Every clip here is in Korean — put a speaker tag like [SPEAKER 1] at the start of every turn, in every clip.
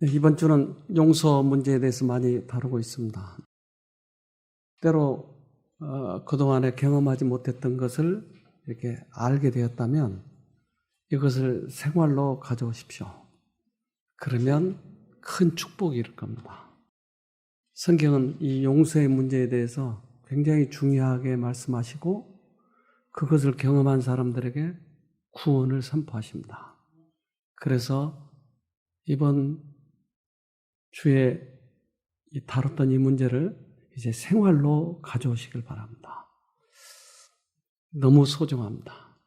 [SPEAKER 1] 이번 주는 용서 문제에 대해서 많이 다루고 있습니다. 때로 그동안에 경험하지 못했던 것을 이렇게 알게 되었다면 이것을 생활로 가져오십시오. 그러면 큰 축복이 일 겁니다. 성경은 이 용서의 문제에 대해서 굉장히 중요하게 말씀하시고 그것을 경험한 사람들에게 구원을 선포하십니다. 그래서 이번 주에 다뤘던 이 문제를 이제 생활로 가져오시길 바랍니다. 너무 소중합니다.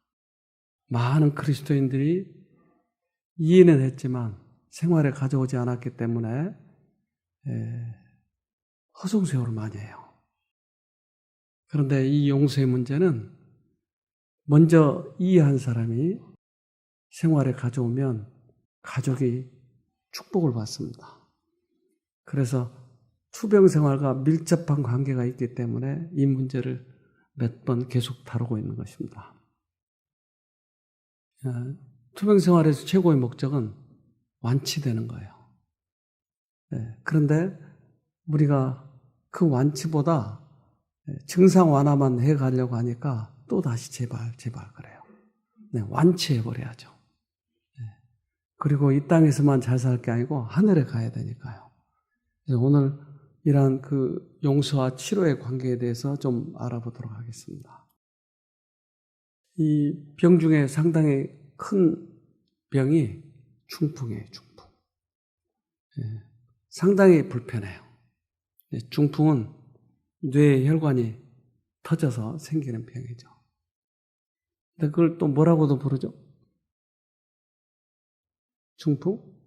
[SPEAKER 1] 많은 그리스도인들이 이해는 했지만 생활에 가져오지 않았기 때문에 허송세월을 많이 해요. 그런데 이 용서의 문제는 먼저 이해한 사람이 생활에 가져오면 가족이 축복을 받습니다. 그래서 투병 생활과 밀접한 관계가 있기 때문에 이 문제를 몇 번 계속 다루고 있는 것입니다. 투병 생활에서 최고의 목적은 완치되는 거예요. 그런데 우리가 그 완치보다 증상 완화만 해가려고 하니까 또다시 제발 그래요. 완치해버려야죠. 그리고 이 땅에서만 잘 살 게 아니고 하늘에 가야 되니까요. 그래서 오늘 이러한 그 용서와 치료의 관계에 대해서 좀 알아보도록 하겠습니다. 이 병 중에 상당히 큰 병이 중풍이에요, 중풍. 상당히 불편해요. 중풍은 뇌의 혈관이 터져서 생기는 병이죠. 근데 그걸 또 뭐라고도 부르죠? 중풍?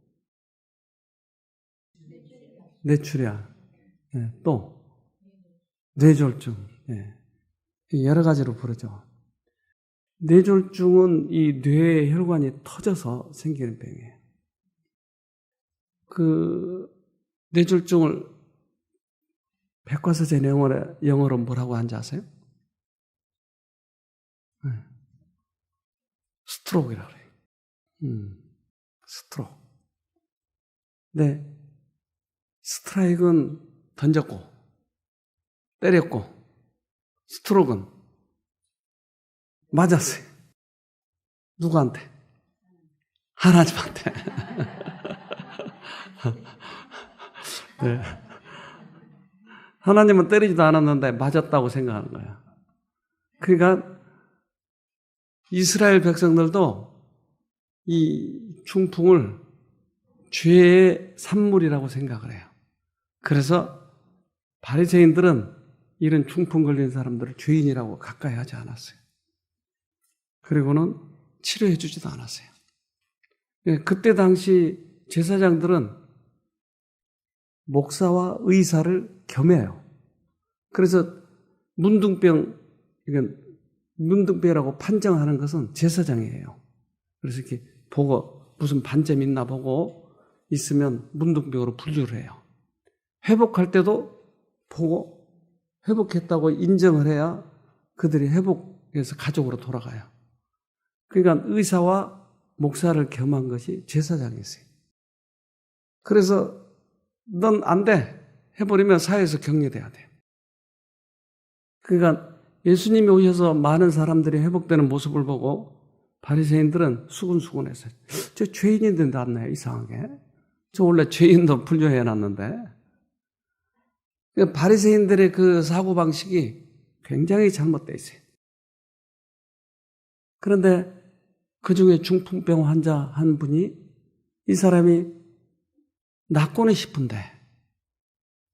[SPEAKER 1] 뇌출혈. 또 뇌졸중. 여러 가지로 부르죠. 뇌졸중은 이 뇌의 혈관이 터져서 생기는 병이에요. 그 뇌졸중을 백과사전 영어로 뭐라고 하는지 아세요? 스트로크라고 그래요. 스트로크. 네. 스트라이크는 던졌고, 때렸고, 스트로크는 맞았어요. 누구한테? 하나님한테. 네. 하나님은 때리지도 않았는데 맞았다고 생각하는 거예요. 그러니까 이스라엘 백성들도 이 중풍을 죄의 산물이라고 생각을 해요. 그래서 바리새인들은 이런 중풍 걸린 사람들을 죄인이라고 가까이 하지 않았어요. 그리고는 치료해 주지도 않았어요. 그때 당시 제사장들은 목사와 의사를 겸해요. 그래서 문둥병이라고 판정하는 것은 제사장이에요. 그래서 이렇게 보고 무슨 반점 있나 보고 있으면 문둥병으로 분류를 해요. 회복할 때도 보고 회복했다고 인정을 해야 그들이 회복해서 가족으로 돌아가요. 그러니까 의사와 목사를 겸한 것이 제사장이었어요. 그래서 넌 안 돼. 해버리면 사회에서 격려돼야 돼요. 그러니까 예수님이 오셔서 많은 사람들이 회복되는 모습을 보고 바리새인들은 수군수군했어요. 저 죄인인데 낫네, 이상하게. 저 원래 죄인도 분류해놨는데. 바리새인들의 그 사고방식이 굉장히 잘못되어 있어요. 그런데 그 중에 중풍병 환자 한 분이 이 사람이 낫고는 싶은데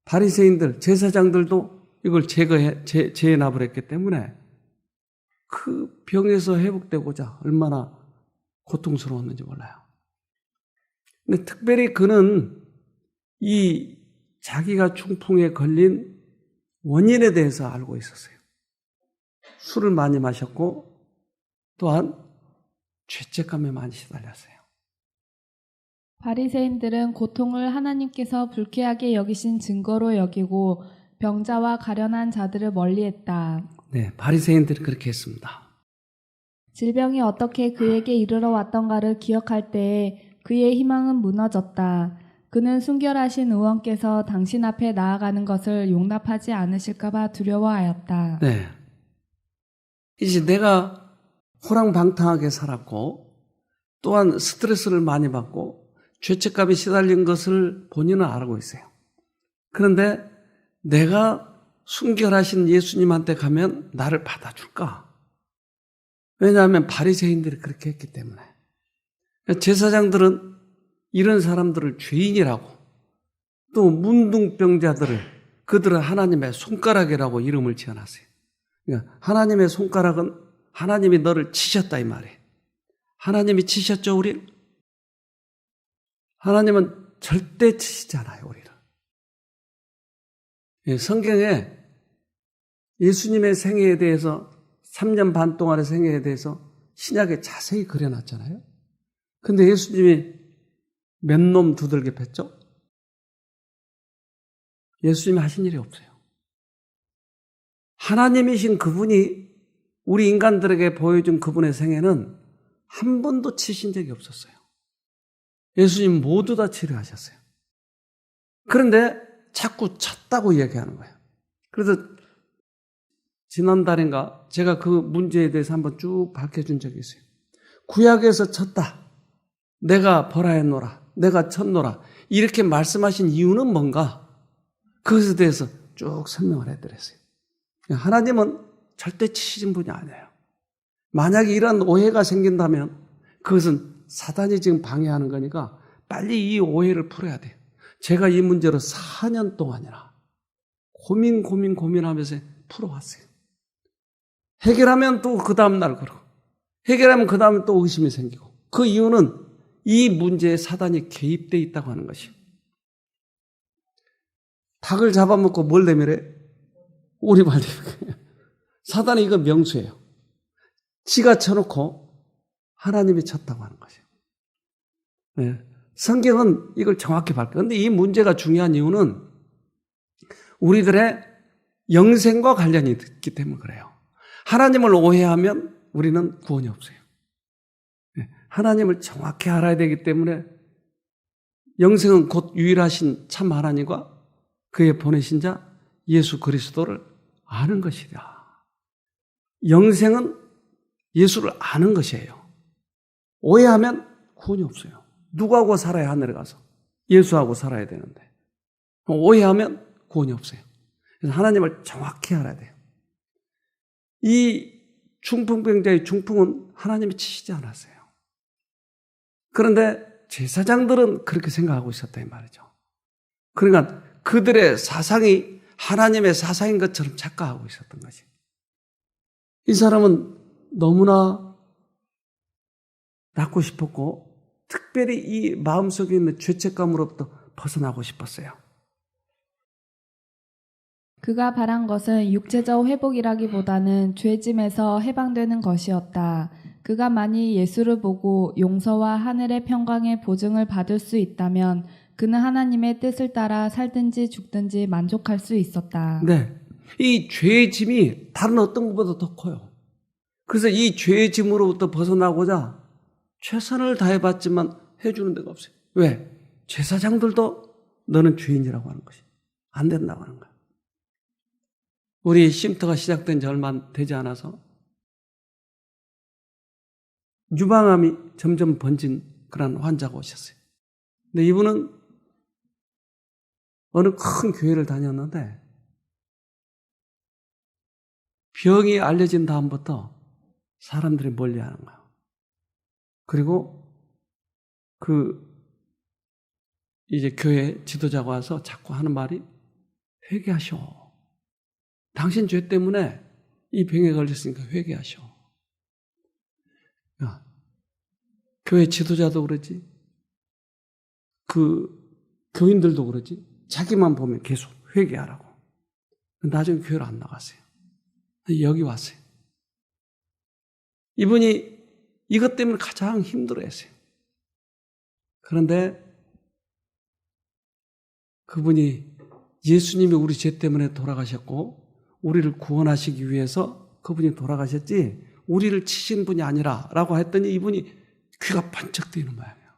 [SPEAKER 1] 바리새인들, 제사장들도 이걸 제납을 했기 때문에 그 병에서 회복되고자 얼마나 고통스러웠는지 몰라요. 근데 특별히 그는 이 자기가 중풍에 걸린 원인에 대해서 알고 있었어요. 술을 많이 마셨고 또한 죄책감에 많이 시달렸어요.
[SPEAKER 2] 바리새인들은 고통을 하나님께서 불쾌하게 여기신 증거로 여기고 병자와 가련한 자들을 멀리했다.
[SPEAKER 1] 네, 바리새인들이 그렇게 했습니다.
[SPEAKER 2] 질병이 어떻게 그에게 이르러 왔던가를 기억할 때에 그의 희망은 무너졌다. 그는 순결하신 의원께서 당신 앞에 나아가는 것을 용납하지 않으실까봐 두려워하였다.
[SPEAKER 1] 네. 이제 내가 호랑방탕하게 살았고 또한 스트레스를 많이 받고 죄책감에 시달린 것을 본인은 알고 있어요. 그런데 내가 순결하신 예수님한테 가면 나를 받아줄까? 왜냐하면 바리새인들이 그렇게 했기 때문에. 제사장들은 이런 사람들을 죄인이라고, 또 문둥병자들을 그들은 하나님의 손가락이라고 이름을 지어놨어요. 그러니까 하나님의 손가락은 하나님이 너를 치셨다 이 말이에요. 하나님이 치셨죠, 우리? 하나님은 절대 치시지 않아요, 우리를. 성경에 예수님의 생애에 대해서 3년 반 동안의 생애에 대해서 신약에 자세히 그려놨잖아요. 근데 예수님이 몇 놈 두들겨 팼죠? 예수님이 하신 일이 없어요. 하나님이신 그분이 우리 인간들에게 보여준 그분의 생애는 한 번도 치신 적이 없었어요. 예수님 모두 다 치료하셨어요. 그런데 자꾸 쳤다고 얘기하는 거예요. 그래서 지난달인가 제가 그 문제에 대해서 한번 쭉 밝혀준 적이 있어요. 구약에서 쳤다. 내가 벌하였노라. 내가 쳤노라. 이렇게 말씀하신 이유는 뭔가? 그것에 대해서 쭉 설명을 해드렸어요. 하나님은 절대 치신 분이 아니에요. 만약에 이런 오해가 생긴다면 그것은 사단이 지금 방해하는 거니까 빨리 이 오해를 풀어야 돼요. 제가 이 문제로 4년 동안이나 고민하면서 풀어왔어요. 해결하면 또 그 다음날 그러고 해결하면 그 다음에 또 의심이 생기고 그 이유는 이 문제에 사단이 개입되어 있다고 하는 것이에요. 닭을 잡아먹고 뭘 내밀어요? 오리발 내밀어요. 사단이 이거 명수예요. 지가 쳐놓고 하나님이 쳤다고 하는 것이에요. 네. 성경은 이걸 정확히 밝혀요. 그런데 이 문제가 중요한 이유는 우리들의 영생과 관련이 있기 때문에 그래요. 하나님을 오해하면 우리는 구원이 없어요. 네. 하나님을 정확히 알아야 되기 때문에 영생은 곧 유일하신 참 하나님과 그의 보내신 자 예수 그리스도를 아는 것이다. 영생은 예수를 아는 것이에요. 오해하면 구원이 없어요. 누구하고 살아야 하늘에 가서? 예수하고 살아야 되는데. 오해하면 구원이 없어요. 그래서 하나님을 정확히 알아야 돼요. 이 중풍병자의 중풍은 하나님이 치시지 않았어요. 그런데 제사장들은 그렇게 생각하고 있었다 이 말이죠. 그러니까 그들의 사상이 하나님의 사상인 것처럼 착각하고 있었던 거지. 이 사람은 너무나 낫고 싶었고 특별히 이 마음속에 있는 죄책감으로부터 벗어나고 싶었어요.
[SPEAKER 2] 그가 바란 것은 육체적 회복이라기보다는 죄짐에서 해방되는 것이었다. 그가 만일 예수를 보고 용서와 하늘의 평강의 보증을 받을 수 있다면 그는 하나님의 뜻을 따라 살든지 죽든지 만족할 수 있었다.
[SPEAKER 1] 네, 이 죄의 짐이 다른 어떤 것보다 더 커요. 그래서 이 죄의 짐으로부터 벗어나고자 최선을 다해봤지만 해주는 데가 없어요. 왜? 제사장들도 너는 죄인이라고 하는 것이 안 된다고 하는 거야. 우리 쉼터가 시작된 지 얼마 되지 않아서 유방암이 점점 번진 그런 환자가 오셨어요. 근데 이분은 어느 큰 교회를 다녔는데 병이 알려진 다음부터 사람들이 멀리하는 거예요. 그리고 이제 교회 지도자가 와서 자꾸 하는 말이 회개하셔. 당신 죄 때문에 이 병에 걸렸으니까 회개하셔. 야, 교회 지도자도 그러지, 교인들도 그러지, 자기만 보면 계속 회개하라고. 나중에 교회를 안 나갔어요. 여기 왔어요. 이분이 이것 때문에 가장 힘들어했어요. 그런데 그분이 예수님이 우리 죄 때문에 돌아가셨고 우리를 구원하시기 위해서 그분이 돌아가셨지 우리를 치신 분이 아니라 라고 했더니 이분이 귀가 번쩍 뜨이는 모양이에요.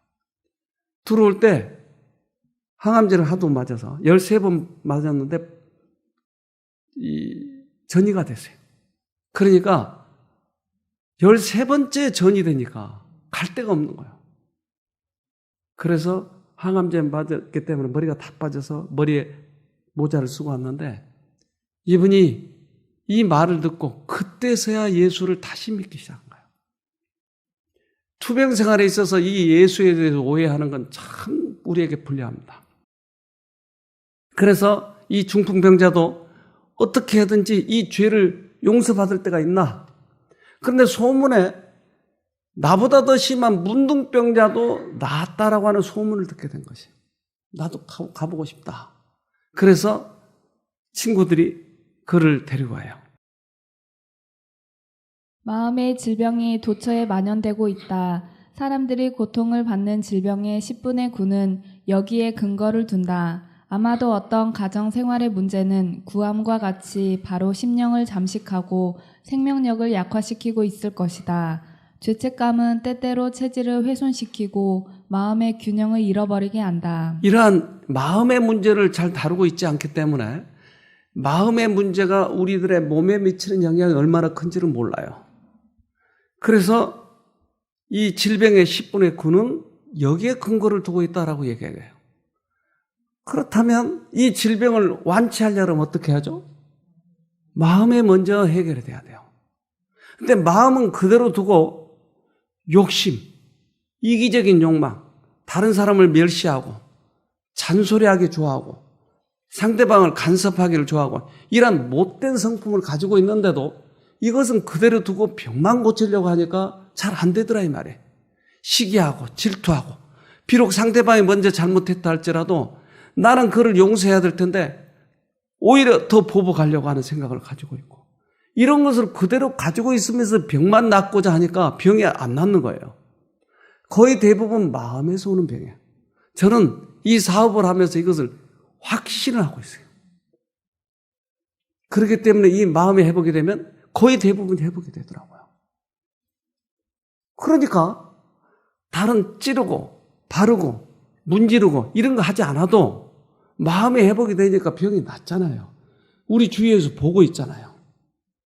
[SPEAKER 1] 들어올 때 항암제를 하도 맞아서 13번 맞았는데 전이가 됐어요. 그러니까 13번째 전이 되니까 갈 데가 없는 거예요. 그래서 항암제 맞았기 때문에 머리가 다 빠져서 머리에 모자를 쓰고 왔는데 이분이 이 말을 듣고 그때서야 예수를 다시 믿기 시작한 거예요. 투병 생활에 있어서 이 예수에 대해서 오해하는 건 참 우리에게 불리합니다. 그래서 이 중풍병자도 어떻게 하든지 이 죄를 용서받을 때가 있나? 그런데 소문에 나보다 더 심한 문둥병자도 낫다라고 하는 소문을 듣게 된 것이에요. 나도 가보고 싶다. 그래서 친구들이 그를 데리고 와요.
[SPEAKER 2] 마음의 질병이 도처에 만연되고 있다. 사람들이 고통을 받는 질병의 10분의 9는 여기에 근거를 둔다. 아마도 어떤 가정 생활의 문제는 구암과 같이 바로 심령을 잠식하고 생명력을 약화시키고 있을 것이다. 죄책감은 때때로 체질을 훼손시키고 마음의 균형을 잃어버리게 한다.
[SPEAKER 1] 이러한 마음의 문제를 잘 다루고 있지 않기 때문에 마음의 문제가 우리들의 몸에 미치는 영향이 얼마나 큰지를 몰라요. 그래서 이 질병의 10분의 9는 여기에 근거를 두고 있다라고 얘기해요. 그렇다면 이 질병을 완치하려면 어떻게 하죠? 마음에 먼저 해결이 돼야 돼요. 근데 마음은 그대로 두고 욕심, 이기적인 욕망, 다른 사람을 멸시하고 잔소리하기 좋아하고 상대방을 간섭하기를 좋아하고 이런 못된 성품을 가지고 있는데도 이것은 그대로 두고 병만 고치려고 하니까 잘 안 되더라 이 말이에요. 시기하고 질투하고 비록 상대방이 먼저 잘못했다 할지라도 나는 그를 용서해야 될 텐데 오히려 더 보복하려고 하는 생각을 가지고 있고 이런 것을 그대로 가지고 있으면서 병만 낫고자 하니까 병이 안 낫는 거예요. 거의 대부분 마음에서 오는 병이에요. 저는 이 사업을 하면서 이것을 확신을 하고 있어요. 그렇기 때문에 이 마음이 회복이 되면 거의 대부분 회복이 되더라고요. 그러니까 다른 찌르고 바르고 문지르고 이런 거 하지 않아도 마음이 회복이 되니까 병이 낫잖아요. 우리 주위에서 보고 있잖아요.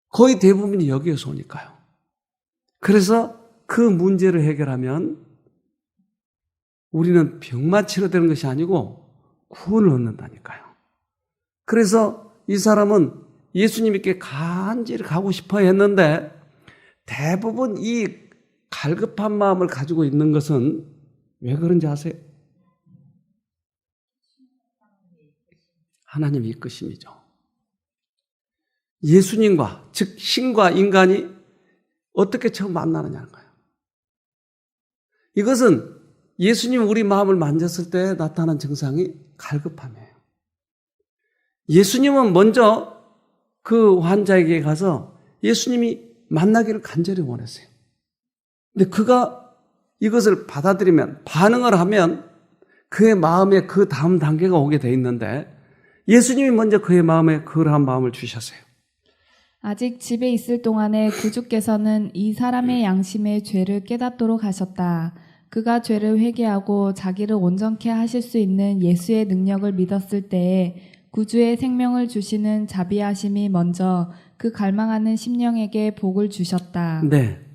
[SPEAKER 1] 거의 대부분이 여기에서 오니까요. 그래서 그 문제를 해결하면 우리는 병만 치료되는 것이 아니고 구원을 얻는다니까요. 그래서 이 사람은 예수님께 간절히 가고 싶어 했는데 대부분 이 갈급한 마음을 가지고 있는 것은 왜 그런지 아세요? 하나님의 이끄심이죠. 예수님과 즉 신과 인간이 어떻게 처음 만나느냐는 거예요. 이것은 예수님 우리 마음을 만졌을 때 나타난 증상이 갈급함이에요. 예수님은 먼저 그 환자에게 가서 예수님이 만나기를 간절히 원했어요. 근데 그가 이것을 받아들이면 반응을 하면 그의 마음에 그 다음 단계가 오게 돼 있는데 예수님이 먼저 그의 마음에 그러한 마음을 주셨어요.
[SPEAKER 2] 아직 집에 있을 동안에 구주께서는 이 사람의 양심의 죄를 깨닫도록 하셨다. 그가 죄를 회개하고 자기를 온전케 하실 수 있는 예수의 능력을 믿었을 때에 구주의 생명을 주시는 자비하심이 먼저 그 갈망하는 심령에게 복을 주셨다.
[SPEAKER 1] 네.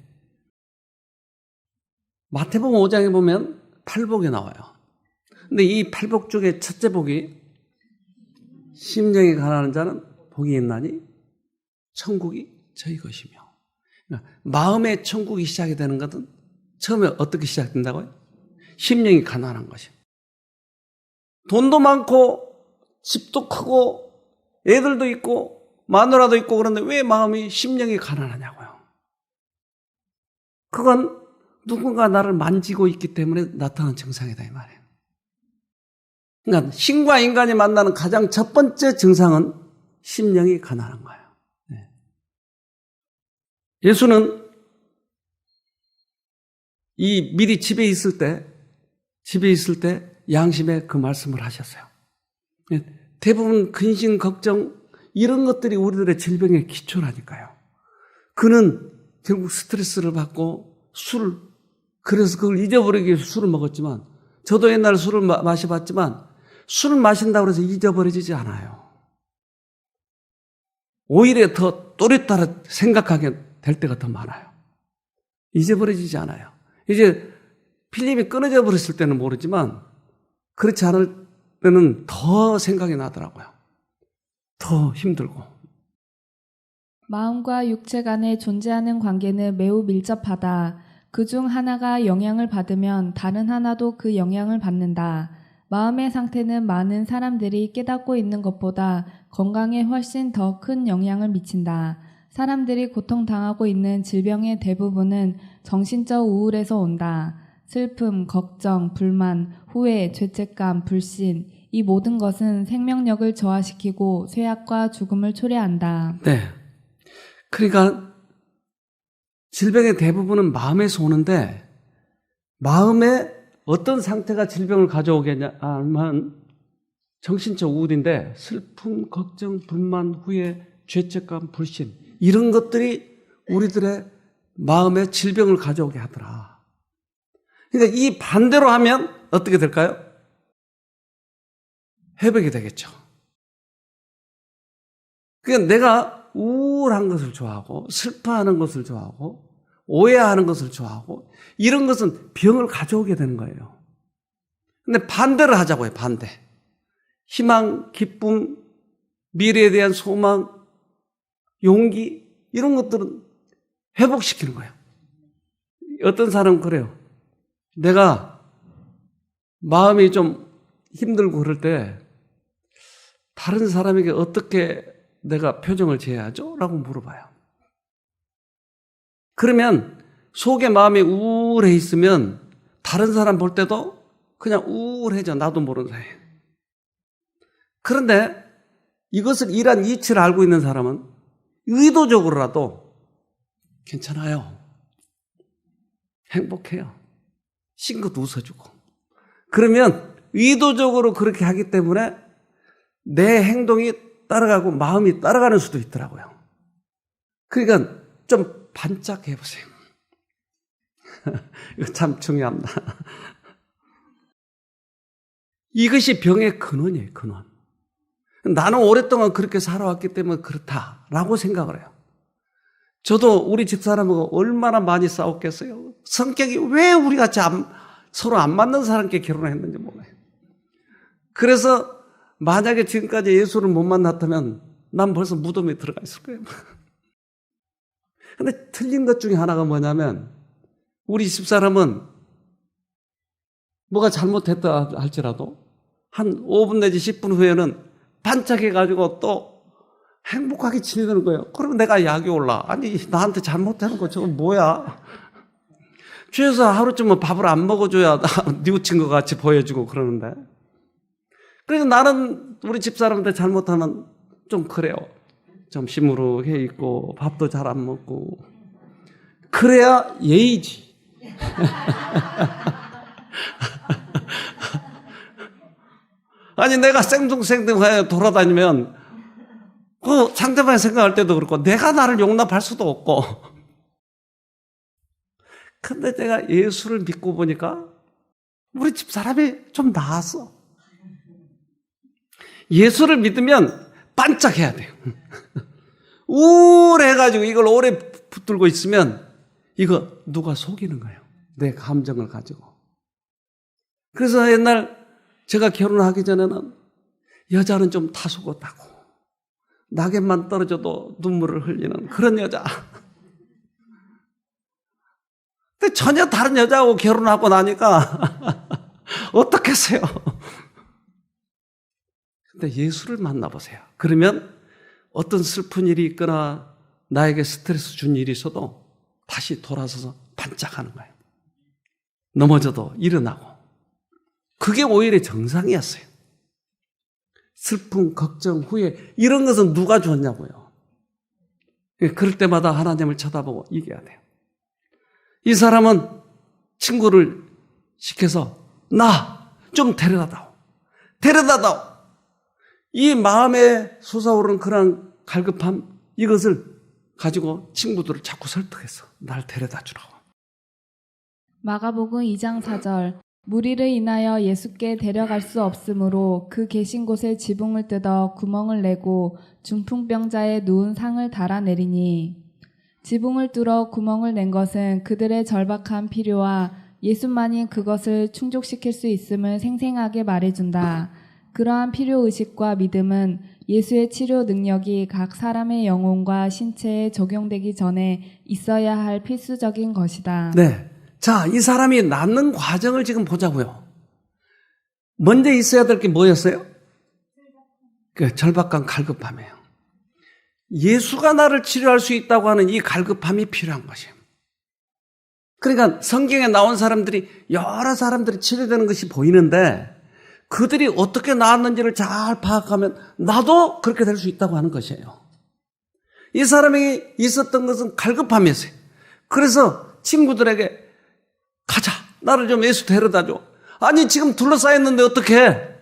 [SPEAKER 1] 마태복음 5장에 보면 팔복이 나와요. 근데 이 팔복 중에 첫째 복이 심령이 가난한 자는 복이 있나니 천국이 저희 것이며. 그러니까 마음의 천국이 시작이 되는 것은 처음에 어떻게 시작된다고요? 심령이 가난한 것이에요. 돈도 많고 집도 크고 애들도 있고 마누라도 있고 그런데 왜 마음이 심령이 가난하냐고요. 그건 누군가 나를 만지고 있기 때문에 나타나는 증상이다 이 말이에요. 그러니까 신과 인간이 만나는 가장 첫 번째 증상은 심령이 가난한 거예요. 네. 예수는 미리 집에 있을 때 양심에 그 말씀을 하셨어요. 대부분 근심, 걱정 이런 것들이 우리들의 질병의 기초라니까요. 그는 결국 스트레스를 받고 그래서 그걸 잊어버리기 위해서 술을 먹었지만 저도 옛날에 술을 마셔봤지만 술 마신다고 해서 잊어버려지지 않아요. 오히려 더 또렷하게 생각하게 될 때가 더 많아요. 잊어버려지지 않아요. 이제 필름이 끊어져 버렸을 때는 모르지만 그렇지 않을 때는 더 생각이 나더라고요. 더 힘들고.
[SPEAKER 2] 마음과 육체 간에 존재하는 관계는 매우 밀접하다. 그중 하나가 영향을 받으면 다른 하나도 그 영향을 받는다. 마음의 상태는 많은 사람들이 깨닫고 있는 것보다 건강에 훨씬 더 큰 영향을 미친다. 사람들이 고통당하고 있는 질병의 대부분은 정신적 우울에서 온다. 슬픔, 걱정, 불만, 후회, 죄책감, 불신, 이 모든 것은 생명력을 저하시키고 쇠약과 죽음을 초래한다.
[SPEAKER 1] 네. 그러니까 질병의 대부분은 마음에서 오는데 마음에 어떤 상태가 질병을 가져오겠냐 하면 정신적 우울인데 슬픔, 걱정, 불만, 후회, 죄책감, 불신 이런 것들이 우리들의 마음에 질병을 가져오게 하더라. 그러니까 이 반대로 하면 어떻게 될까요? 회복이 되겠죠. 그러니까 내가 우울한 것을 좋아하고 슬퍼하는 것을 좋아하고 오해하는 것을 좋아하고 이런 것은 병을 가져오게 되는 거예요. 근데 반대를 하자고요. 반대. 희망, 기쁨, 미래에 대한 소망, 용기 이런 것들은 회복시키는 거예요. 어떤 사람은 그래요. 내가 마음이 좀 힘들고 그럴 때 다른 사람에게 어떻게 내가 표정을 지어야죠? 라고 물어봐요. 그러면 속에 마음이 우울해 있으면 다른 사람 볼 때도 그냥 우울해져. 나도 모르는 사이에. 그런데 이것을 이러한 이치를 알고 있는 사람은 의도적으로라도 괜찮아요. 행복해요. 싱긋 웃어주고. 그러면 의도적으로 그렇게 하기 때문에 내 행동이 따라가고 마음이 따라가는 수도 있더라고요. 그러니까 좀 반짝해 보세요. 이거 참 중요합니다. 이것이 병의 근원이에요, 근원. 나는 오랫동안 그렇게 살아왔기 때문에 그렇다라고 생각을 해요. 저도 우리 집사람하고 얼마나 많이 싸웠겠어요. 성격이 왜 우리 같이 서로 안 맞는 사람께 결혼했는지 몰라요. 그래서 만약에 지금까지 예수를 못 만났다면 난 벌써 무덤에 들어가 있을 거예요. 근데 틀린 것 중에 하나가 뭐냐면 우리 집사람은 뭐가 잘못했다 할지라도 한 5분 내지 10분 후에는 반짝해가지고 또 행복하게 지내는 거예요. 그러면 내가 약이 올라. 아니 나한테 잘못하는 거 저건 뭐야. 죄에서 하루쯤은 밥을 안 먹어줘야 뉘우친 것 같이 보여주고 그러는데. 그래서 나는 우리 집사람한테 잘못하면 좀 그래요. 좀 시무룩해 있고 밥도 잘 안 먹고. 그래야 예의지. 아니 내가 생뚱생뚱하게 돌아다니면 그 상대방이 생각할 때도 그렇고 내가 나를 용납할 수도 없고. 근데 내가 예수를 믿고 보니까 우리 집사람이 좀 나았어. 예수를 믿으면 반짝해야 돼요. 우울해가지고 이걸 오래 붙들고 있으면 이거 누가 속이는 거예요. 내 감정을 가지고. 그래서 옛날 제가 결혼하기 전에는 여자는 좀 다소곳하고 낙엽만 떨어져도 눈물을 흘리는 그런 여자. 근데 전혀 다른 여자하고 결혼하고 나니까 어떻겠어요? 근데 예수를 만나보세요. 그러면 어떤 슬픈 일이 있거나 나에게 스트레스 준 일이 있어도 다시 돌아서서 반짝하는 거예요. 넘어져도 일어나고. 그게 오히려 정상이었어요. 슬픔, 걱정, 후회 이런 것은 누가 줬냐고요. 그럴 때마다 하나님을 쳐다보고 이겨야 돼요. 이 사람은 친구를 시켜서 나 좀 데려다다오. 데려다다오. 이 마음에 솟아오르는 그런 갈급함 이것을 가지고 친구들을 자꾸 설득했어. 날 데려다 주라고.
[SPEAKER 2] 마가복음 2장 4절 무리를 인하여 예수께 데려갈 수 없으므로 그 계신 곳에 지붕을 뜯어 구멍을 내고 중풍병자의 누운 상을 달아내리니 지붕을 뚫어 구멍을 낸 것은 그들의 절박한 필요와 예수만이 그것을 충족시킬 수 있음을 생생하게 말해준다. 그러한 필요의식과 믿음은 예수의 치료 능력이 각 사람의 영혼과 신체에 적용되기 전에 있어야 할 필수적인 것이다.
[SPEAKER 1] 네. 자, 이 사람이 낫는 과정을 지금 보자고요. 먼저 있어야 될 게 뭐였어요? 그 절박한 갈급함이에요. 예수가 나를 치료할 수 있다고 하는 이 갈급함이 필요한 것이에요. 그러니까 성경에 나온 사람들이 여러 사람들이 치료되는 것이 보이는데 그들이 어떻게 나았는지를 잘 파악하면 나도 그렇게 될 수 있다고 하는 것이에요. 이 사람이 있었던 것은 갈급함이었어요. 그래서 친구들에게 가자. 나를 좀 예수 데려다줘. 아니 지금 둘러싸였는데 어떡해.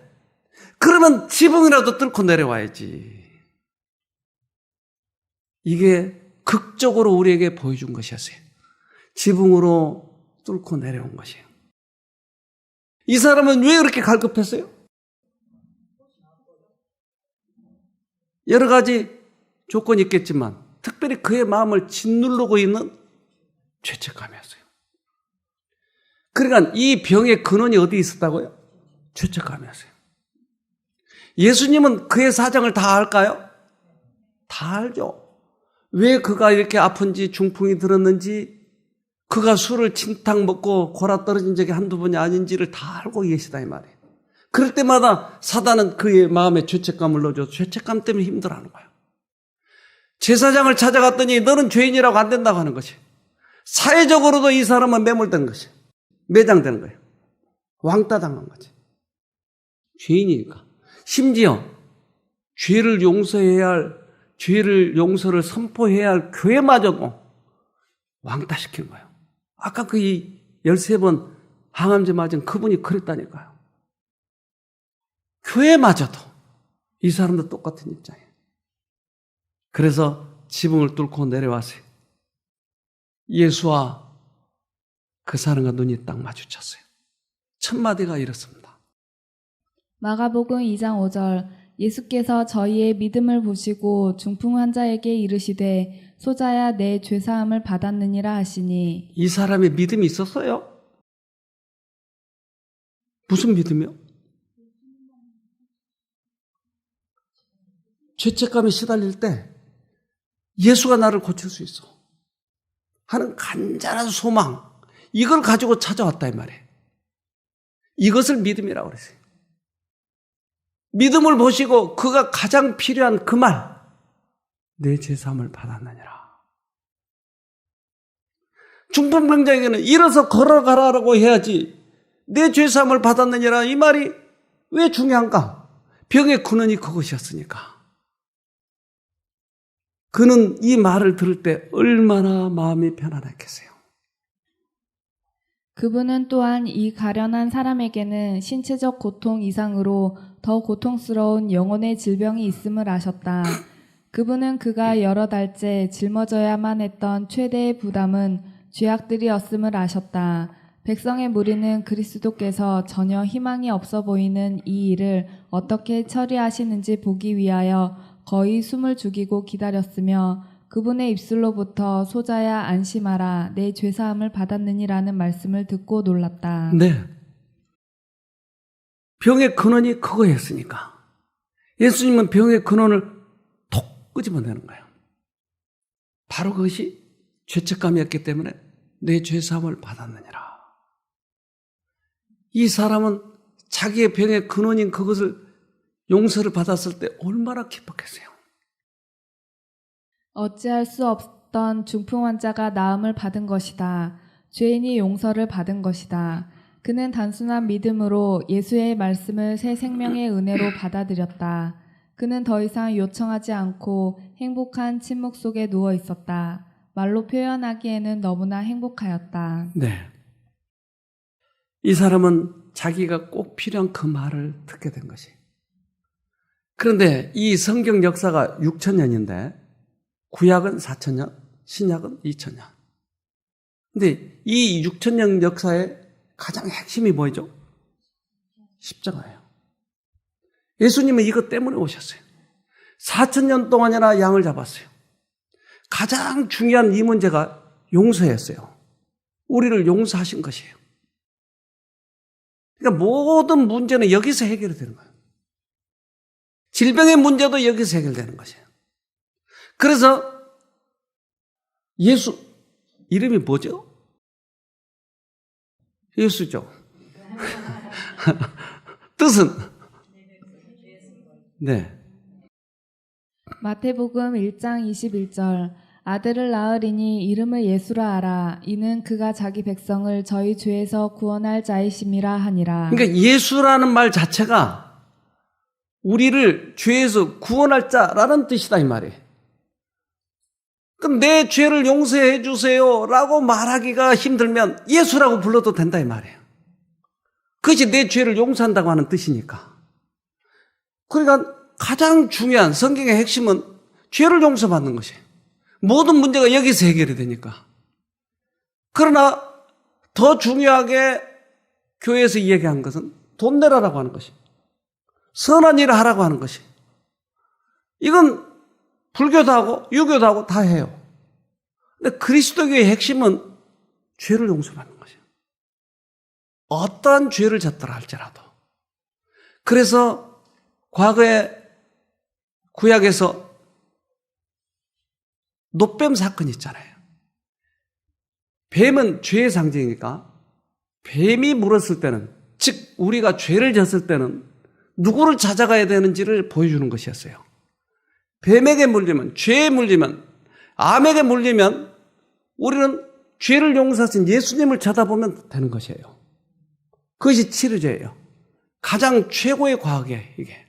[SPEAKER 1] 그러면 지붕이라도 뚫고 내려와야지. 이게 극적으로 우리에게 보여준 것이었어요. 지붕으로 뚫고 내려온 것이에요. 이 사람은 왜 그렇게 갈급했어요? 여러 가지 조건이 있겠지만 특별히 그의 마음을 짓누르고 있는 죄책감이었어요. 그러니까 이 병의 근원이 어디 있었다고요? 죄책감이었어요. 예수님은 그의 사정을 다 알까요? 다 알죠. 왜 그가 이렇게 아픈지 중풍이 들었는지 그가 술을 진탕 먹고 골아 떨어진 적이 한두 번이 아닌지를 다 알고 계시다 이 말이에요. 그럴 때마다 사단은 그의 마음에 죄책감을 넣어줘서 죄책감 때문에 힘들어하는 거예요. 제사장을 찾아갔더니 너는 죄인이라고 안 된다고 하는 것이 사회적으로도 이 사람은 매몰된 것이 매장되는 거예요. 왕따 당한 거지. 죄인이니까. 심지어 죄를 용서해야 할 죄를 용서를 선포해야 할 교회마저도 왕따시킨 거예요. 아까 그 13번 항암제 맞은 그분이 그랬다니까요. 교회마저도 이 사람도 똑같은 입장이에요. 그래서 지붕을 뚫고 내려왔어요. 예수와 그 사람과 눈이 딱 마주쳤어요. 첫 마디가 이렇습니다.
[SPEAKER 2] 마가복음 2장 5절 예수께서 저희의 믿음을 보시고 중풍 환자에게 이르시되 소자야 내 죄사함을 받았느니라 하시니
[SPEAKER 1] 이 사람의 믿음이 있었어요? 무슨 믿음이요? 죄책감에 시달릴 때 예수가 나를 고칠 수 있어 하는 간절한 소망, 이걸 가지고 찾아왔다 이 말이에요. 이것을 믿음이라고 그랬어요. 믿음을 보시고 그가 가장 필요한 그 말, 내 죄사함을 받았느니라. 중풍병자에게는 일어서 걸어가라고 해야지 내 죄사함을 받았느니라 이 말이 왜 중요한가? 병의 근원이 그것이었으니까. 그는 이 말을 들을 때 얼마나 마음이 편안했겠어요.
[SPEAKER 2] 그분은 또한 이 가련한 사람에게는 신체적 고통 이상으로 더 고통스러운 영혼의 질병이 있음을 아셨다. 그분은 그가 여러 달째 짊어져야만 했던 최대의 부담은 죄악들이었음을 아셨다. 백성의 무리는 그리스도께서 전혀 희망이 없어 보이는 이 일을 어떻게 처리하시는지 보기 위하여 거의 숨을 죽이고 기다렸으며 그분의 입술로부터 소자야 안심하라 내 죄사함을 받았느니라는 말씀을 듣고 놀랐다.
[SPEAKER 1] 네. 병의 근원이 그거였으니까 예수님은 병의 근원을 톡 끄집어내는 거예요. 바로 그것이 죄책감이었기 때문에 내 죄사함을 받았느니라. 이 사람은 자기의 병의 근원인 그것을 용서를 받았을 때 얼마나 기뻤겠어요.
[SPEAKER 2] 어찌할 수 없던 중풍 환자가 나음을 받은 것이다. 죄인이 용서를 받은 것이다. 그는 단순한 믿음으로 예수의 말씀을 새 생명의 은혜로 받아들였다. 그는 더 이상 요청하지 않고 행복한 침묵 속에 누워 있었다. 말로 표현하기에는 너무나 행복하였다.
[SPEAKER 1] 네. 이 사람은 자기가 꼭 필요한 그 말을 듣게 된 것이. 그런데 이 성경 역사가 6,000년인데 구약은 4,000년, 신약은 2,000년. 근데 이 6,000년 역사에 가장 핵심이 뭐죠? 십자가예요. 예수님은 이것 때문에 오셨어요. 4,000년 동안이나 양을 잡았어요. 가장 중요한 이 문제가 용서였어요. 우리를 용서하신 것이에요. 그러니까 모든 문제는 여기서 해결이 되는 거예요. 질병의 문제도 여기서 해결되는 것이에요. 그래서 예수 이름이 뭐죠? 예수죠. 뜻은 네.
[SPEAKER 2] 마태복음 1장 21절 아들을 낳으리니 이름을 예수라 하라. 이는 그가 자기 백성을 저희 죄에서 구원할 자이심이라 하니라.
[SPEAKER 1] 그러니까 예수라는 말 자체가 우리를 죄에서 구원할 자라는 뜻이다 이 말이에요. 그럼 내 죄를 용서해 주세요 라고 말하기가 힘들면 예수라고 불러도 된다 이 말이에요. 그것이 내 죄를 용서한다고 하는 뜻이니까. 그러니까 가장 중요한 성경의 핵심은 죄를 용서받는 것이에요. 모든 문제가 여기서 해결이 되니까. 그러나 더 중요하게 교회에서 이야기한 것은 돈 내라라고 하는 것이, 선한 일을 하라고 하는 것이. 이건 불교도 하고 유교도 하고 다 해요. 근데 그리스도교의 핵심은 죄를 용서받는 것이에요. 어떠한 죄를 졌더라 할지라도. 그래서 과거에 구약에서 놋뱀 사건이 있잖아요. 뱀은 죄의 상징이니까 뱀이 물었을 때는, 즉 우리가 죄를 졌을 때는 누구를 찾아가야 되는지를 보여주는 것이었어요. 뱀에게 물리면, 죄에 물리면, 암에게 물리면 우리는 죄를 용서하신 예수님을 쳐다보면 되는 것이에요. 그것이 치료제예요. 가장 최고의 과학이에요, 이게.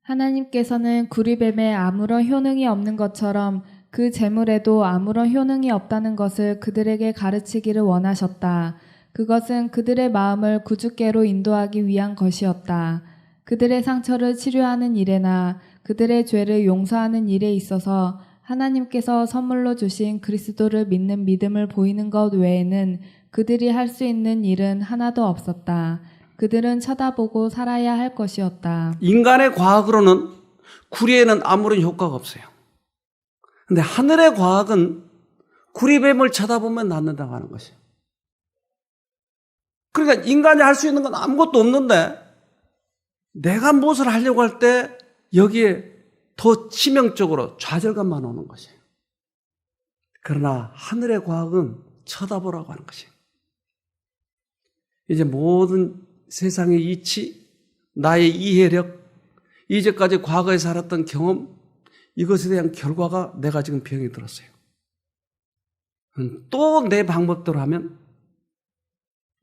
[SPEAKER 2] 하나님께서는 구리뱀에 아무런 효능이 없는 것처럼 그 재물에도 아무런 효능이 없다는 것을 그들에게 가르치기를 원하셨다. 그것은 그들의 마음을 구주께로 인도하기 위한 것이었다. 그들의 상처를 치료하는 일에나 그들의 죄를 용서하는 일에 있어서 하나님께서 선물로 주신 그리스도를 믿는 믿음을 보이는 것 외에는 그들이 할 수 있는 일은 하나도 없었다. 그들은 쳐다보고 살아야 할 것이었다.
[SPEAKER 1] 인간의 과학으로는 구리에는 아무런 효과가 없어요. 근데 하늘의 과학은 구리뱀을 쳐다보면 낫는다고 하는 것이에요. 그러니까 인간이 할 수 있는 건 아무것도 없는데 내가 무엇을 하려고 할 때 여기에 더 치명적으로 좌절감만 오는 것이에요. 그러나 하늘의 과학은 쳐다보라고 하는 것이에요. 이제 모든 세상의 이치, 나의 이해력, 이제까지 과거에 살았던 경험, 이것에 대한 결과가 내가 지금 병이 들었어요. 또 내 방법대로 하면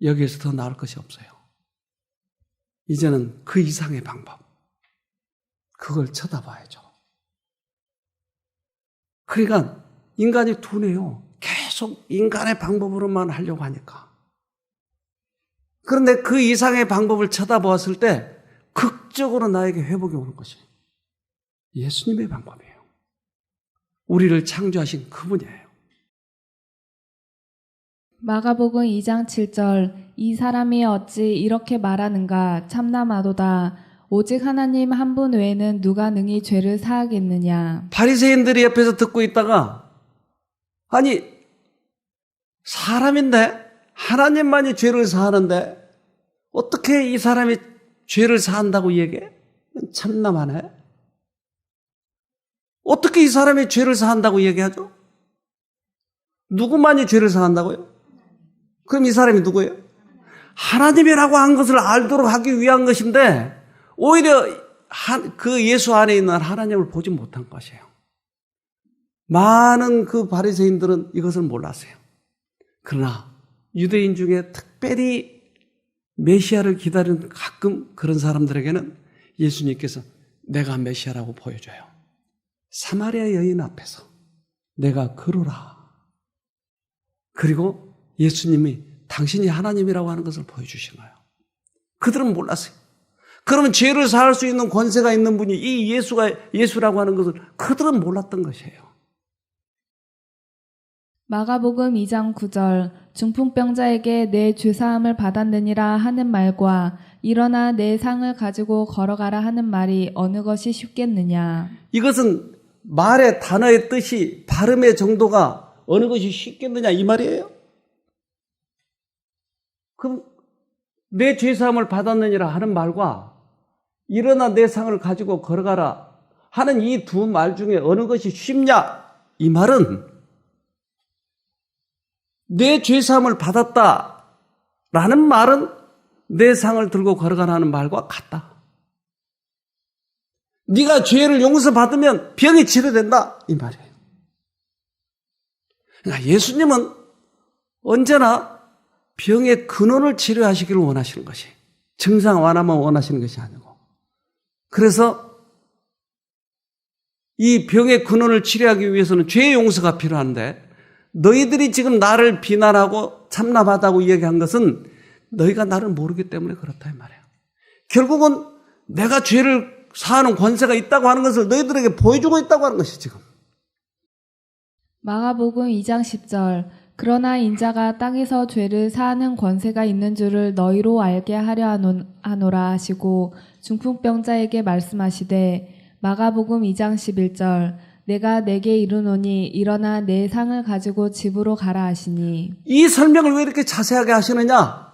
[SPEAKER 1] 여기에서 더 나을 것이 없어요. 이제는 그 이상의 방법, 그걸 쳐다봐야죠. 그러니까 인간이 둔해요. 계속 인간의 방법으로만 하려고 하니까. 그런데 그 이상의 방법을 쳐다보았을 때 극적으로 나에게 회복이 오는 것이 예수님의 방법이에요. 우리를 창조하신 그분이에요.
[SPEAKER 2] 마가복음 2장 7절 이 사람이 어찌 이렇게 말하는가 참나마도다. 오직 하나님 한 분 외에는 누가 능히 죄를 사하겠느냐.
[SPEAKER 1] 바리새인들이 옆에서 듣고 있다가 아니 사람인데 하나님만이 죄를 사하는데 어떻게 이 사람이 죄를 사한다고 얘기해? 참나만해. 어떻게 이 사람이 죄를 사한다고 얘기하죠? 누구만이 죄를 사한다고요? 그럼 이 사람이 누구예요? 하나님이라고 한 것을 알도록 하기 위한 것인데 오히려 그 예수 안에 있는 하나님을 보지 못한 것이에요. 많은 그 바리새인들은 이것을 몰랐어요. 그러나 유대인 중에 특별히 메시아를 기다리는 가끔 그런 사람들에게는 예수님께서 내가 메시아라고 보여줘요. 사마리아 여인 앞에서 내가 그러라. 그리고 예수님이 당신이 하나님이라고 하는 것을 보여주신 거예요. 그들은 몰랐어요. 그러면 죄를 사할 수 있는 권세가 있는 분이 이 예수가 예수라고 하는 것을 그들은 몰랐던 것이에요.
[SPEAKER 2] 마가복음 2장 9절 중풍병자에게 내 죄사함을 받았느니라 하는 말과 일어나 내 상을 가지고 걸어가라 하는 말이 어느 것이 쉽겠느냐.
[SPEAKER 1] 이것은 말의 단어의 뜻이 발음의 정도가 어느 것이 쉽겠느냐 이 말이에요. 그럼 내 죄사함을 받았느니라 하는 말과 일어나 내 상을 가지고 걸어가라 하는 이 두 말 중에 어느 것이 쉽냐? 이 말은 내 죄사함을 받았다라는 말은 내 상을 들고 걸어가라는 말과 같다. 네가 죄를 용서받으면 병이 치료된다 이 말이에요. 그러니까 예수님은 언제나 병의 근원을 치료하시기를 원하시는 것이, 증상 완화만 원하시는 것이 아니고, 그래서 이 병의 근원을 치료하기 위해서는 죄의 용서가 필요한데, 너희들이 지금 나를 비난하고 참남하다고 이야기한 것은 너희가 나를 모르기 때문에 그렇다 이 말이에요. 결국은 내가 죄를 사하는 권세가 있다고 하는 것을 너희들에게 보여주고 있다고 하는 것이 지금.
[SPEAKER 2] 마가복음 2장 10절 그러나 인자가 땅에서 죄를 사하는 권세가 있는 줄을 너희로 알게 하려 하노라 하시고 중풍병자에게 말씀하시되 마가복음 2장 11절 내가 내게 이르노니 일어나 내 상을 가지고 집으로 가라 하시니.
[SPEAKER 1] 이 설명을 왜 이렇게 자세하게 하시느냐?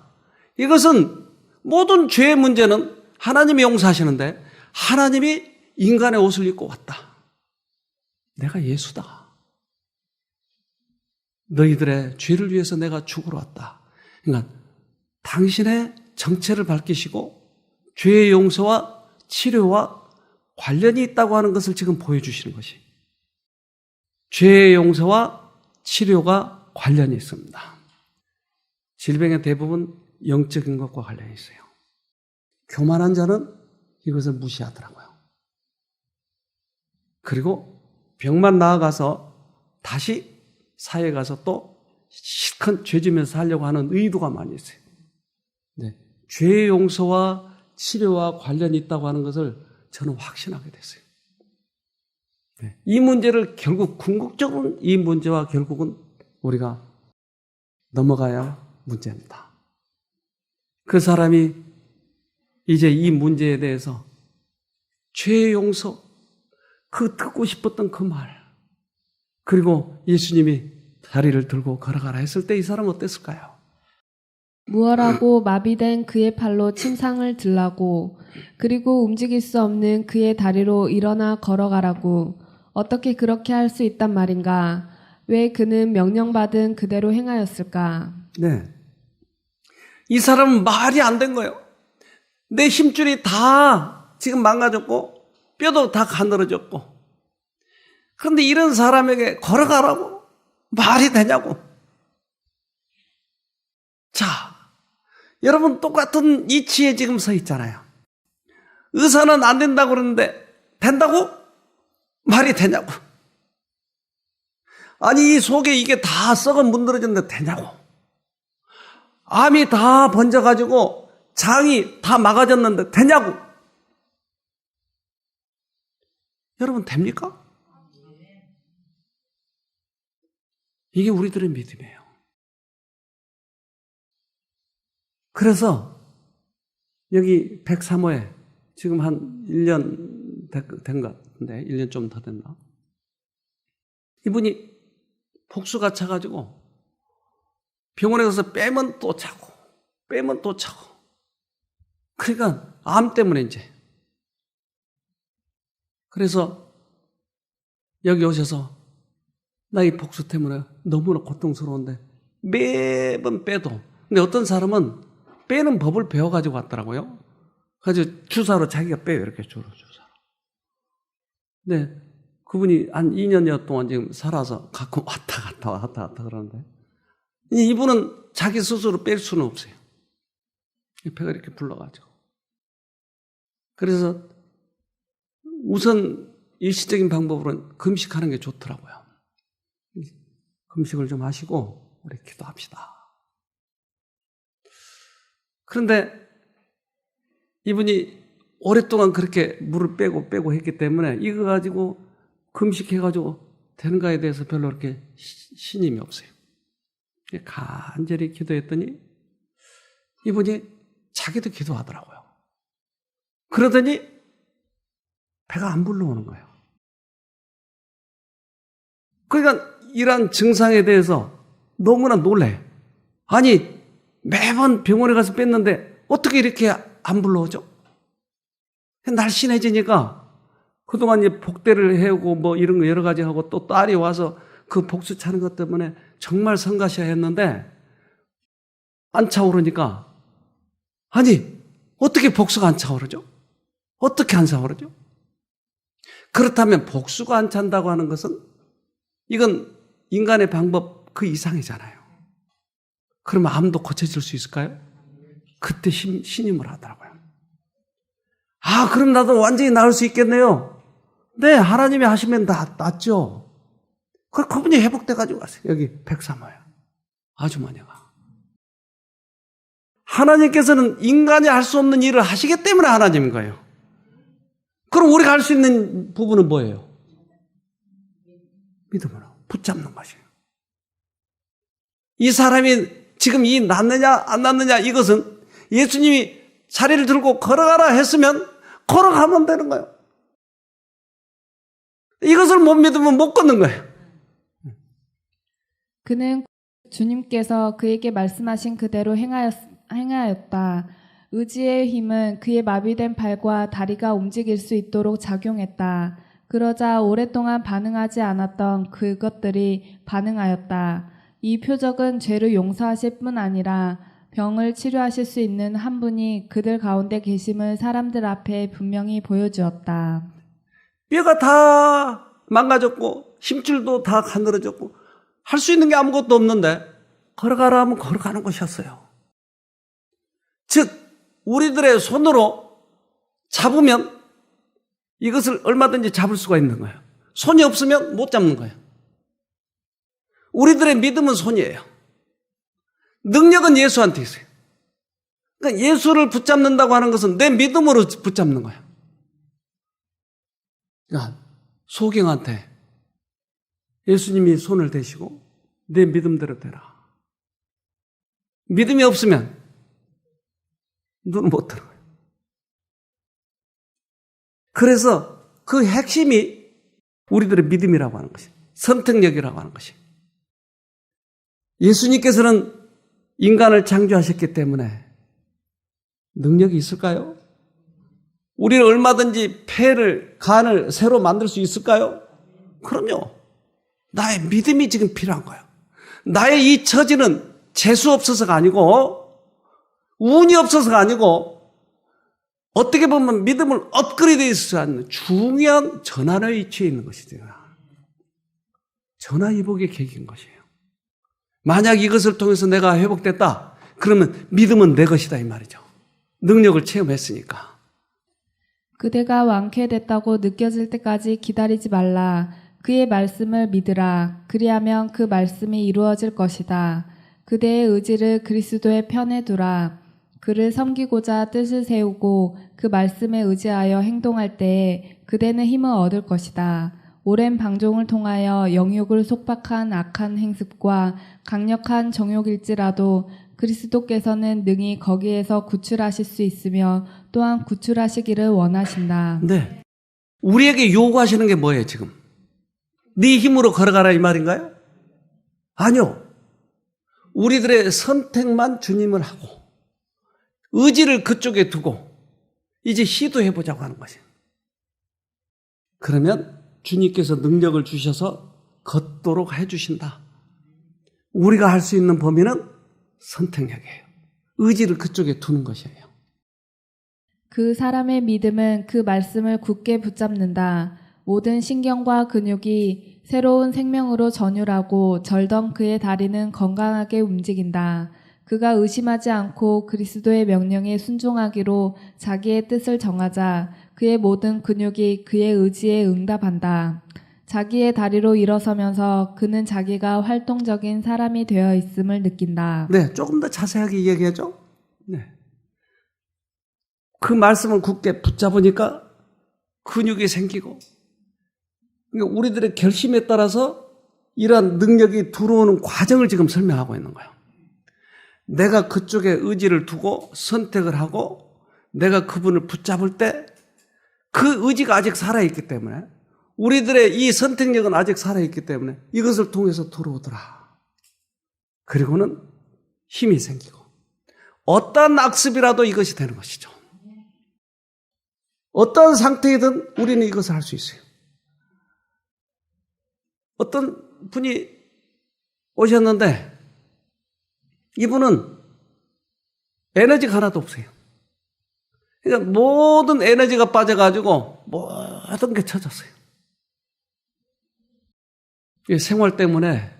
[SPEAKER 1] 이것은 모든 죄의 문제는 하나님이 용서하시는데 하나님이 인간의 옷을 입고 왔다. 내가 예수다. 너희들의 죄를 위해서 내가 죽으러 왔다. 그러니까 당신의 정체를 밝히시고 죄의 용서와 치료와 관련이 있다고 하는 것을 지금 보여주시는 것이, 죄의 용서와 치료가 관련이 있습니다. 질병의 대부분 영적인 것과 관련이 있어요. 교만한 자는 이것을 무시하더라고요. 그리고 병만 나아가서 다시 사회에 가서 또 실컷 죄 지면서 살려고 하는 의도가 많이 있어요. 네. 죄의 용서와 치료와 관련이 있다고 하는 것을 저는 확신하게 됐어요. 네. 이 문제를 결국 궁극적으로 이 문제와 결국은 우리가 넘어가야 할 문제입니다. 그 사람이 이제 이 문제에 대해서 죄의 용서, 그 듣고 싶었던 그 말, 그리고 예수님이 다리를 들고 걸어가라 했을 때 이 사람은 어땠을까요?
[SPEAKER 2] 무엇하고 마비된 그의 팔로 침상을 들라고 그리고 움직일 수 없는 그의 다리로 일어나 걸어가라고 어떻게 그렇게 할 수 있단 말인가? 왜 그는 명령받은 그대로 행하였을까?
[SPEAKER 1] 네. 이 사람은 말이 안 된 거예요. 내 힘줄이 다 지금 망가졌고 뼈도 다 가늘어졌고, 그런데 이런 사람에게 걸어가라고 말이 되냐고. 자, 여러분 똑같은 이치에 지금 서 있잖아요. 의사는 안 된다고 그러는데 된다고? 말이 되냐고. 아니 이 속에 이게 다 썩어 문드러졌는데 되냐고. 암이 다 번져가지고 장이 다 막아졌는데 되냐고. 여러분 됩니까? 이게 우리들의 믿음이에요. 그래서 여기 103호에 지금 한 1년 된 것 같은데 1년 좀 더 됐나? 이분이 복수가 차가지고 병원에 가서 빼면 또 차고 빼면 또 차고, 그러니까 암 때문에 이제. 그래서 여기 오셔서 나 이 복수 때문에 너무나 고통스러운데 매번 빼도, 근데 어떤 사람은 빼는 법을 배워가지고 왔더라고요. 그래서 주사로 자기가 빼요. 이렇게 주사로. 근데 그분이 한 2년여 동안 지금 살아서 가끔 왔다 갔다 그러는데, 이분은 자기 스스로 뺄 수는 없어요. 배가 이렇게 불러가지고. 그래서 우선 일시적인 방법으로는 금식하는 게 좋더라고요. 금식을 좀 하시고 우리 기도합시다. 그런데 이분이 오랫동안 그렇게 물을 빼고 했기 때문에 이거 가지고 금식해가지고 되는가에 대해서 별로 그렇게 신임이 없어요. 간절히 기도했더니 이분이 자기도 기도하더라고요. 그러더니 배가 안 불러오는 거예요. 그러니까 이러한 증상에 대해서 너무나 놀래요. 아니, 매번 병원에 가서 뺐는데 어떻게 이렇게 안 불러오죠? 날씬해지니까 그동안 이제 복대를 해오고 뭐 이런 거 여러 가지 하고 또 딸이 와서 그 복수 차는 것 때문에 정말 성가셔야 했는데 안 차오르니까 아니, 어떻게 복수가 안 차오르죠? 어떻게 안 차오르죠? 그렇다면 복수가 안 찬다고 하는 것은 이건 인간의 방법 그 이상이잖아요. 그러면 암도 고쳐질 수 있을까요? 그때 신임을 하더라고요. 아, 그럼 나도 완전히 나을 수 있겠네요. 네, 하나님이 하시면 다 낫죠. 그분이 회복돼가지고 가세요. 여기 103호야. 아주머니가. 하나님께서는 인간이 할 수 없는 일을 하시기 때문에 하나님인 거예요. 그럼 우리가 할 수 있는 부분은 뭐예요? 믿음으로 붙잡는 것이에요. 이 사람이 지금 이 낫느냐 안 낫느냐 이것은 예수님이 자리를 들고 걸어가라 했으면 걸어가면 되는 거예요. 이것을 못 믿으면 못 걷는 거예요.
[SPEAKER 2] 그는 주님께서 그에게 말씀하신 그대로 행하였다. 의지의 힘은 그의 마비된 발과 다리가 움직일 수 있도록 작용했다. 그러자 오랫동안 반응하지 않았던 그것들이 반응하였다. 이 표적은 죄를 용서하실 뿐 아니라 병을 치료하실 수 있는 한 분이 그들 가운데 계심을 사람들 앞에 분명히 보여주었다.
[SPEAKER 1] 뼈가 다 망가졌고 힘줄도 다 가늘어졌고 할 수 있는 게 아무것도 없는데 걸어가라 하면 걸어가는 것이었어요. 즉 우리들의 손으로 잡으면 이것을 얼마든지 잡을 수가 있는 거예요. 손이 없으면 못 잡는 거예요. 우리들의 믿음은 손이에요. 능력은 예수한테 있어요. 그러니까 예수를 붙잡는다고 하는 것은 내 믿음으로 붙잡는 거예요. 그러니까 소경한테 예수님이 손을 대시고 내 믿음대로 되라. 믿음이 없으면 눈은 못 뜨는 거예요. 그래서 그 핵심이 우리들의 믿음이라고 하는 것이에요. 선택력이라고 하는 것이에요. 예수님께서는 인간을 창조하셨기 때문에 능력이 있을까요? 우리는 얼마든지 폐를, 간을 새로 만들 수 있을까요? 그럼요. 나의 믿음이 지금 필요한 거예요. 나의 이 처지는 재수 없어서가 아니고 운이 없어서가 아니고 어떻게 보면 믿음을 업그레이드할 수 있는 중요한 전환의 위치에 있는 것이죠. 전화위복의 계기인 것이에요. 만약 이것을 통해서 내가 회복됐다. 그러면 믿음은 내 것이다 이 말이죠. 능력을 체험했으니까.
[SPEAKER 2] 그대가 완쾌됐다고 느껴질 때까지 기다리지 말라. 그의 말씀을 믿으라. 그리하면 그 말씀이 이루어질 것이다. 그대의 의지를 그리스도의 편에 두라. 그를 섬기고자 뜻을 세우고 그 말씀에 의지하여 행동할 때에 그대는 힘을 얻을 것이다. 오랜 방종을 통하여 영육을 속박한 악한 행습과 강력한 정욕일지라도 그리스도께서는 능히 거기에서 구출하실 수 있으며 또한 구출하시기를 원하신다.
[SPEAKER 1] 네. 우리에게 요구하시는 게 뭐예요, 지금? 네 힘으로 걸어가라 이 말인가요? 아니요. 우리들의 선택만 주님을 하고 의지를 그쪽에 두고 이제 시도해보자고 하는 것이에요. 그러면 주님께서 능력을 주셔서 걷도록 해주신다. 우리가 할 수 있는 범위는 선택력이에요. 의지를 그쪽에 두는 것이에요.
[SPEAKER 2] 그 사람의 믿음은 그 말씀을 굳게 붙잡는다. 모든 신경과 근육이 새로운 생명으로 전율하고 절던 그의 다리는 건강하게 움직인다. 그가 의심하지 않고 그리스도의 명령에 순종하기로 자기의 뜻을 정하자 그의 모든 근육이 그의 의지에 응답한다. 자기의 다리로 일어서면서 그는 자기가 활동적인 사람이 되어 있음을 느낀다.
[SPEAKER 1] 네, 조금 더 자세하게 이야기하죠. 네. 그 말씀을 굳게 붙잡으니까 근육이 생기고 그러니까 우리들의 결심에 따라서 이러한 능력이 들어오는 과정을 지금 설명하고 있는 거예요. 내가 그쪽에 의지를 두고 선택을 하고 내가 그분을 붙잡을 때 그 의지가 아직 살아있기 때문에 우리들의 이 선택력은 아직 살아있기 때문에 이것을 통해서 들어오더라. 그리고는 힘이 생기고 어떤 악습이라도 이것이 되는 것이죠. 어떤 상태이든 우리는 이것을 할 수 있어요. 어떤 분이 오셨는데 이분은 에너지가 하나도 없어요. 그러니까 모든 에너지가 빠져가지고 모든 게 쳐졌어요. 생활 때문에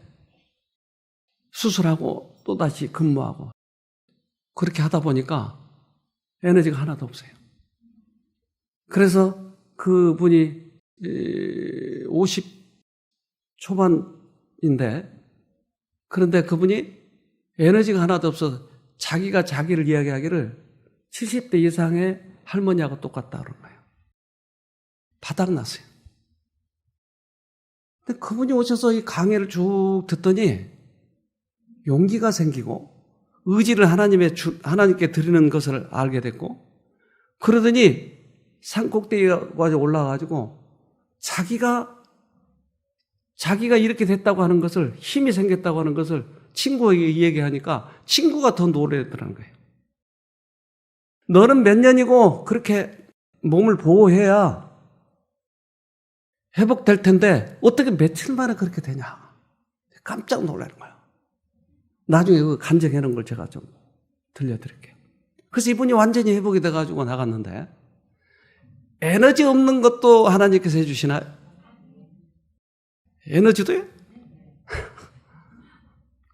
[SPEAKER 1] 수술하고 또다시 근무하고 그렇게 하다 보니까 에너지가 하나도 없어요. 그래서 그분이 50 초반인데 그런데 그분이 에너지가 하나도 없어서 자기가 자기를 이야기하기를 70대 이상의 할머니하고 똑같다 그런 거예요. 바닥났어요. 근데 그분이 오셔서 이 강의를 쭉 듣더니 용기가 생기고 의지를 하나님께 드리는 것을 알게 됐고 그러더니 산꼭대기까지 올라가가지고 자기가 이렇게 됐다고 하는 것을 힘이 생겼다고 하는 것을 친구에게 얘기하니까 친구가 더 놀라더라는 거예요. 너는 몇 년이고 그렇게 몸을 보호해야 회복될 텐데 어떻게 며칠 만에 그렇게 되냐. 깜짝 놀라는 거예요. 나중에 그 간증해 놓은 걸 제가 좀 들려드릴게요. 그래서 이분이 완전히 회복이 돼가지고 나갔는데 에너지 없는 것도 하나님께서 해주시나요? 에너지도요?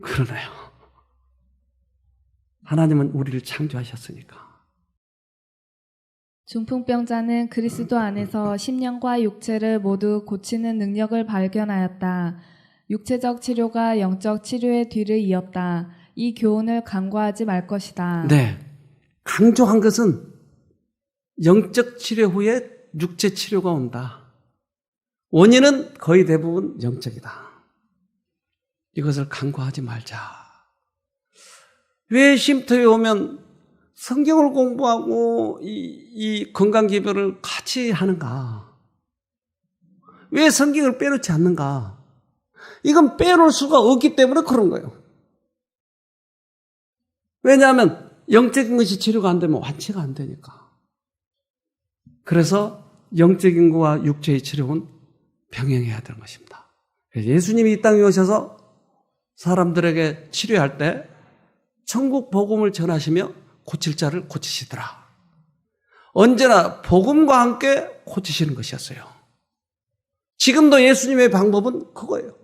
[SPEAKER 1] 그러네요. 하나님은 우리를 창조하셨으니까.
[SPEAKER 2] 중풍병자는 그리스도 안에서 심령과 육체를 모두 고치는 능력을 발견하였다. 육체적 치료가 영적 치료의 뒤를 이었다. 이 교훈을 간과하지 말 것이다.
[SPEAKER 1] 네. 강조한 것은 영적 치료 후에 육체 치료가 온다. 원인은 거의 대부분 영적이다. 이것을 간과하지 말자. 왜 쉼터에 오면 성경을 공부하고 이 건강기별을 같이 하는가? 왜 성경을 빼놓지 않는가? 이건 빼놓을 수가 없기 때문에 그런 거예요. 왜냐하면 영적인 것이 치료가 안 되면 완치가 안 되니까. 그래서 영적인 것과 육체의 치료는 병행해야 되는 것입니다. 예수님이 이 땅에 오셔서 사람들에게 치료할 때 천국 복음을 전하시며 고칠 자를 고치시더라. 언제나 복음과 함께 고치시는 것이었어요. 지금도 예수님의 방법은 그거예요.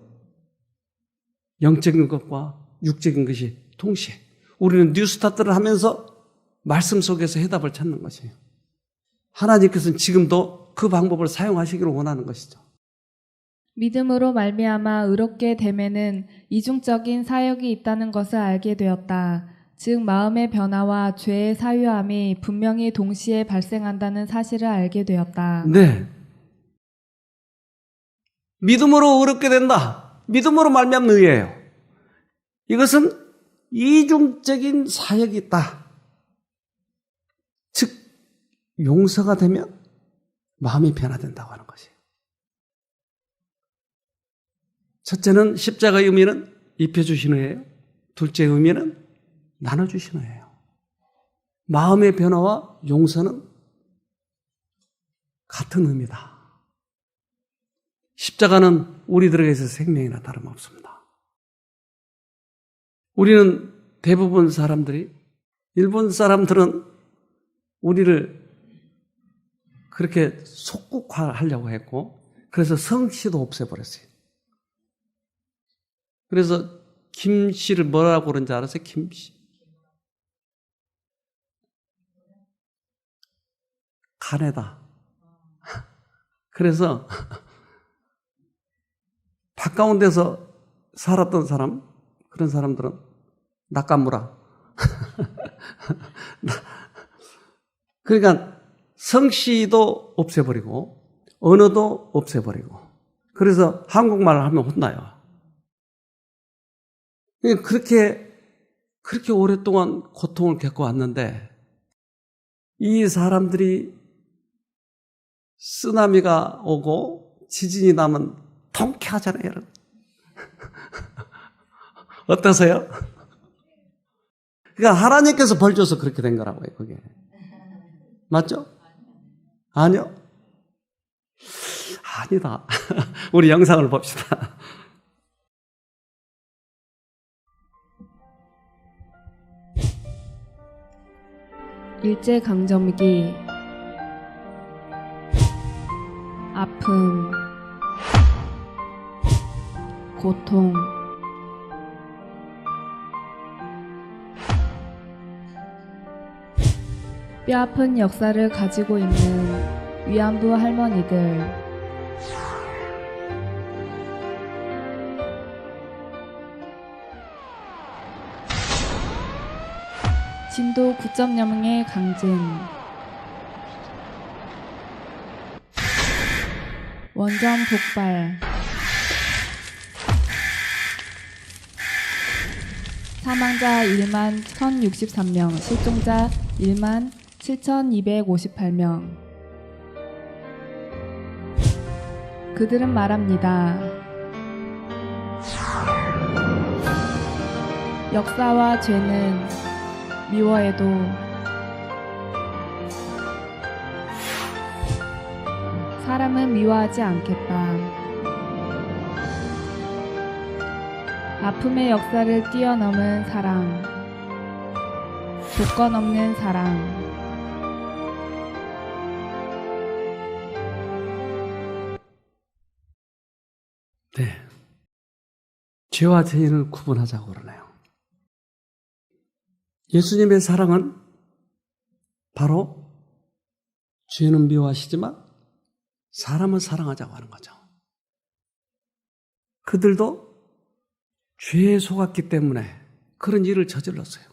[SPEAKER 1] 영적인 것과 육적인 것이 동시에. 우리는 뉴스타트를 하면서 말씀 속에서 해답을 찾는 것이에요. 하나님께서는 지금도 그 방법을 사용하시기를 원하는 것이죠.
[SPEAKER 2] 믿음으로 말미암아 의롭게 됨에는 이중적인 사역이 있다는 것을 알게 되었다. 즉 마음의 변화와 죄의 사유함이 분명히 동시에 발생한다는 사실을 알게 되었다.
[SPEAKER 1] 네. 믿음으로 의롭게 된다. 믿음으로 말미암는 의예요. 이것은 이중적인 사역이 있다. 즉 용서가 되면 마음이 변화된다고 하는 것이에요. 첫째는 십자가의 의미는 입혀주시는 거예요. 둘째 의미는 나눠주시는 거예요. 마음의 변화와 용서는 같은 의미다. 십자가는 우리들에게서 생명이나 다름없습니다. 우리는 대부분 사람들이, 일본 사람들은 우리를 그렇게 속국화하려고 했고 그래서 성씨도 없애버렸어요. 그래서 김씨를 뭐라고 그런지 알았어요? 김씨. 가네다. 그래서 가까운 데서 살았던 사람, 그런 사람들은 낙가무라. 그러니까 성씨도 없애버리고 언어도 없애버리고 그래서 한국말을 하면 혼나요. 그렇게 오랫동안 고통을 겪어왔는데 이 사람들이 쓰나미가 오고 지진이 나면 통쾌하잖아요, 여러분. 어떠세요? 그러니까 하나님께서 벌 줘서 그렇게 된 거라고요, 그게. 맞죠? 아니요? 아니다. 우리 영상을 봅시다.
[SPEAKER 2] 일제강점기, 아픔, 고통, 뼈아픈 역사를 가지고 있는 위안부 할머니들, 진도 9.0의 강진, 원전 폭발, 사망자 1만 1,063명, 실종자 1만 7,258명. 그들은 말합니다. 역사와 죄는 미워해도 사람은 미워하지 않겠다. 아픔의 역사를 뛰어넘은 사랑, 조건 없는 사랑.
[SPEAKER 1] 네. 죄와 죄인을 구분하자고 그러네요. 예수님의 사랑은 바로 죄는 미워하시지만 사람을 사랑하자고 하는 거죠. 그들도 죄에 속았기 때문에 그런 일을 저질렀어요.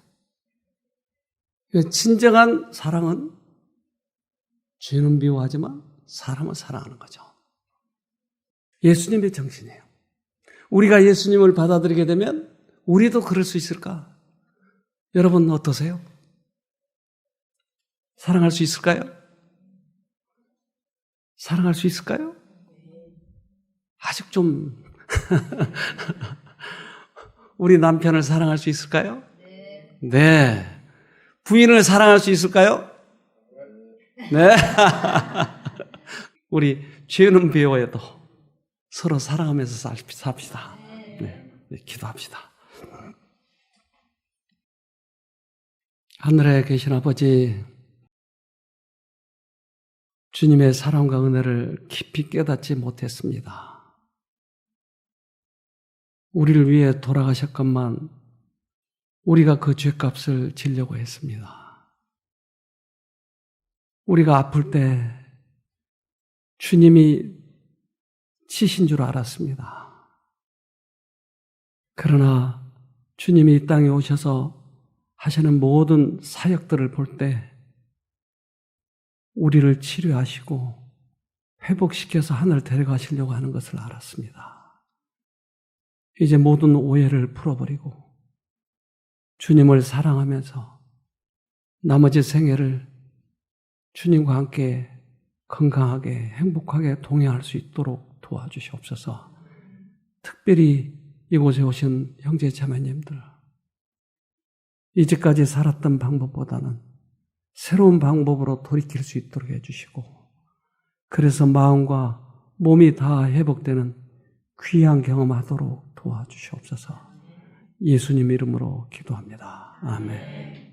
[SPEAKER 1] 진정한 사랑은 죄는 미워하지만 사람을 사랑하는 거죠. 예수님의 정신이에요. 우리가 예수님을 받아들이게 되면 우리도 그럴 수 있을까? 여러분 어떠세요? 사랑할 수 있을까요? 사랑할 수 있을까요? 아직 좀 우리 남편을 사랑할 수 있을까요? 네. 부인을 사랑할 수 있을까요? 네. 우리 죄는 비워도 서로 사랑하면서 삽시다. 네. 기도합시다. 하늘에 계신 아버지, 주님의 사랑과 은혜를 깊이 깨닫지 못했습니다. 우리를 위해 돌아가셨건만 우리가 그 죄값을 지려고 했습니다. 우리가 아플 때 주님이 치신 줄 알았습니다. 그러나 주님이 이 땅에 오셔서 하시는 모든 사역들을 볼 때 우리를 치료하시고 회복시켜서 하늘 데려가시려고 하는 것을 알았습니다. 이제 모든 오해를 풀어버리고 주님을 사랑하면서 나머지 생애를 주님과 함께 건강하게 행복하게 동행할 수 있도록 도와주시옵소서. 특별히 이곳에 오신 형제 자매님들, 이제까지 살았던 방법보다는 새로운 방법으로 돌이킬 수 있도록 해주시고, 그래서 마음과 몸이 다 회복되는 귀한 경험하도록 도와주시옵소서. 예수님 이름으로 기도합니다. 아멘.